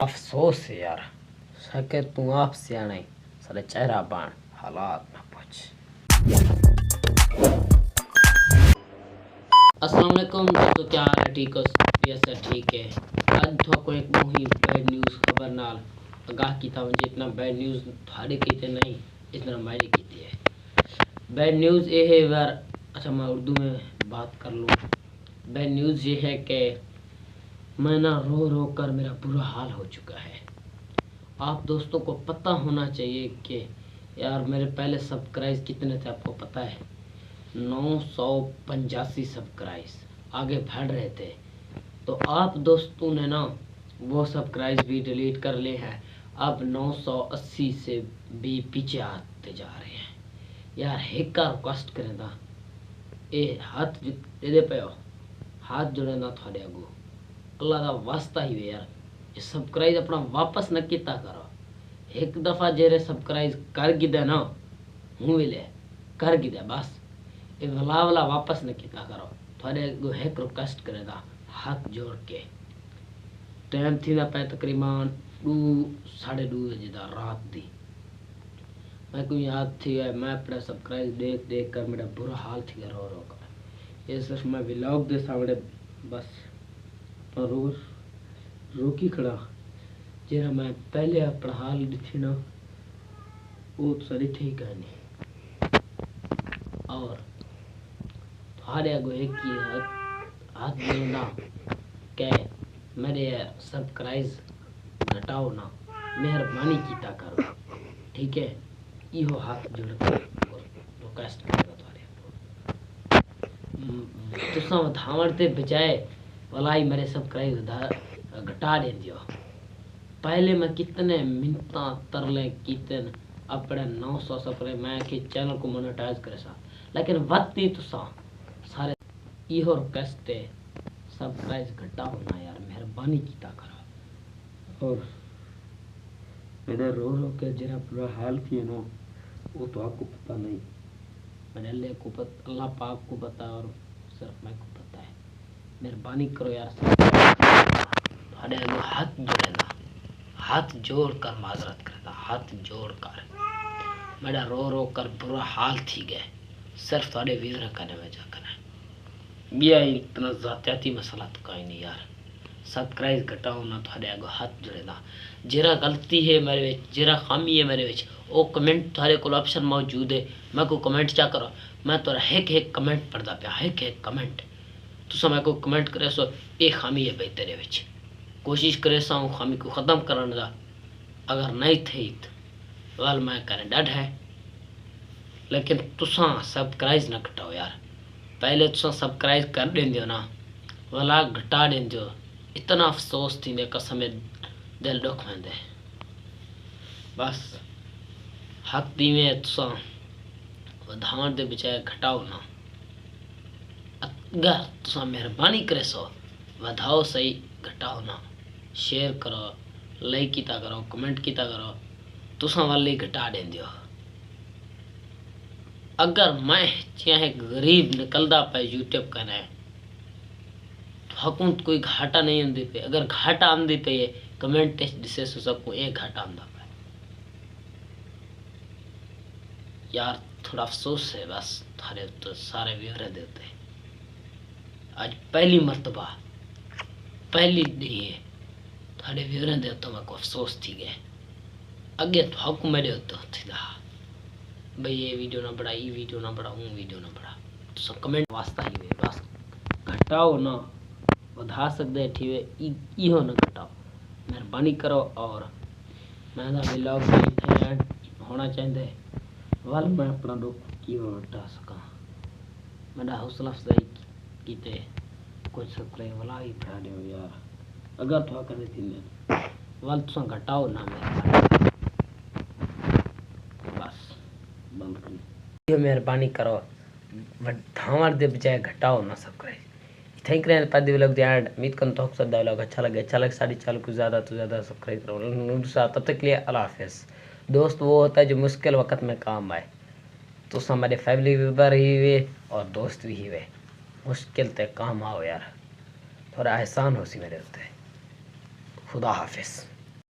अफसोस है यार, सके तू आप सियाने सारे चेहरा बाण हालात ना पूछ। अस्सलाम वालेकुम दोस्तों, क्या हाल है? ठीक हो? यस ठीक है। आज थोको एक मुहिम बैड न्यूज़ खबर नाल आगाह की था। जितना बैड न्यूज़ थारे कीते नहीं इतना मेरे कीती है। बैड न्यूज़ ये है यार, अच्छा मैं उर्दू में बात कर लूँ। बैड न्यूज़ ये है कि मैं ना रो रो कर मेरा बुरा हाल हो चुका है। आप दोस्तों को पता होना चाहिए कि यार मेरे पहले सब्सक्राइब कितने थे आपको पता है? 985 सब्सक्राइब आगे बढ़ रहे थे। तो आप दोस्तों ने ना वो सब्सक्राइब भी डिलीट कर लिए हैं। अब 980 से भी पीछे आते जा रहे हैं। यार एक का रिक्वेस्ट करें था, ए हाथ दे दे पे हाथ जोड़े ना थोड़े अगू अल्लाह का वास्ता ही वे यार, ये सब्सक्राइब अपना वापस न किता करो। एक दफ़ा जेरे सब्सक्राइब कर गिदे ना हूँ विले कर गिदे बस ये वला वापस न किता करो। थोड़े अगू एक रिक्वेस्ट करे था हाथ जोड़ के। टाइम थी ना पे तकरीबन 2 साढ़े 2 बजे दा रात दी। मैं को याद थी है मैं अपना सब्सक्राइब देख देख कर मेरा बुरा हाल थी रो रो कर। ये सिर्फ मैं व्लॉग दे सामने बस रोज रोकी खड़ा जेरा मैं पहले अपना हाल थी ना वो तो सारी ठीक है नहीं। और तुम्हारे आगो एक ही हाथ जोड़ना के मेरे सब्सक्राइब घटाओ ना, मेहरबानी कीता करो, ठीक है? इहो हाथ जोड़ कर रिक्वेस्ट करेगा तुम्हारे तुसा वधावण ते बजाय भलाई मेरे सब्सक्राइब घटा दे दियो। पहले मैं कितने मिन्नता तरले कीतन अपने 900 सब्सक्राइब मैं के चैनल को मोनेटाइज करे सा, लेकिन वत्ती तुसा सारे इहो रिक्वेस्ट है सब्सक्राइब घटाओ ना यार, मेहरबानी कीता करो। और मेरे रो रो के जरा पूरा हाल थी ना वो तो आपको पता नहीं, मैंने अल्लाह पाक को पता और सिर्फ मैं को पता है। मेहरबानी करो यार, थोड़े आगे हाथ जोड़ना, हाथ जोड़ कर माजरत करना, हाथ जोड़ कर मेरा रो रो कर बुरा हाल थी गए सिर्फ थोड़े वीर करने में जाकर बिया इतना जातियाती मसला तो कहीं नहीं यार। सब्सक्राइब घटाओ ना थोड़े आगे हाथ जोड़ना। जेरा गलती है मेरे विच, जेरा खामी है मेरे विच वो कमेंट थारे को ऑप्शन मौजूद है। मैं को कमेंट क्या करो, मैं तो एक कमेंट पढ़दा पिया, एक कमेंट तुसा मैं को कमेंट करे सो ये खामी है भाई तेरे विच, कोशिश करे सा खामी को ख़त्म करने का। अगर नहीं थी तो वाल मैं करे डड है, लेकिन तुसा सब्सक्राइब ना घटाओ यार। पहले तुसा सब्सक्राइब कर देंदियो ना वाला घटा देंदियो, इतना अफसोस थी ने कसम दिल दुख वेंदे। बस हक दीवें तुसा वधावण दे बजाय घटाओ ना। अगर तुसा मेहरबानी करे सो वधाओ सही, घटाओ ना। शेयर करो, लाइक कीता करो, कमेंट कीता करो, तुसा वाले घटा देंदियो। अगर मैं चाहे गरीब निकलदा पे यूट्यूब कने तो हकूं कोई घाटा नहीं आंदी पे, अगर घाटा आंदी पे ये कमेंट जिसे सबको एक घाटा आंदा पे यार। थोड़ा अफसोस है बस थारे तो सारे व्यवहार देते आज पहली मर्तबा पहली दी है थारे व्यवहार दे तो मैं को अफसोस थी गए। अगे तो हक मेरे तो थी भाई ये वीडियो ना बढ़ा, ये वीडियो ना बढ़ा, वो वीडियो ना बढ़ा, तो सब कमेंट वास्ता ही वे बस घटाओ ना, बढ़ा सकते ठीक इहो ना घटाओ, मेहरबानी करो। और मैं व्लॉग होना चाहिए वाल मैं अपना दुख की हटा सका, मेरा हौसला अफजाई कीते कुछ सब्सक्राइब वाला ही बढ़ा दो यार। अगर तो करनी थी मैं वाल तुसा घटाओ ना, मेहरबानी मेहरबानी करो वधावण दे बजाय घटाओ ना subscribe. Thank you Padi vlog ध्यान उम्मीद करता हूँ सब व्लॉग अच्छा लगे 4:30 को ज़्यादा तो ज़्यादा सब्सक्राइब करो। तब तक के लिए अल्लाह हाफिज़। दोस्त वो होता है जो मुश्किल वक्त में काम आए, तो हमारे फैमिली मेम्बर ही हुए और दोस्त भी हुए, मुश्किल ते काम आओ यार, थोड़ा एहसान हो सी मेरे होते। खुदा हाफिज़।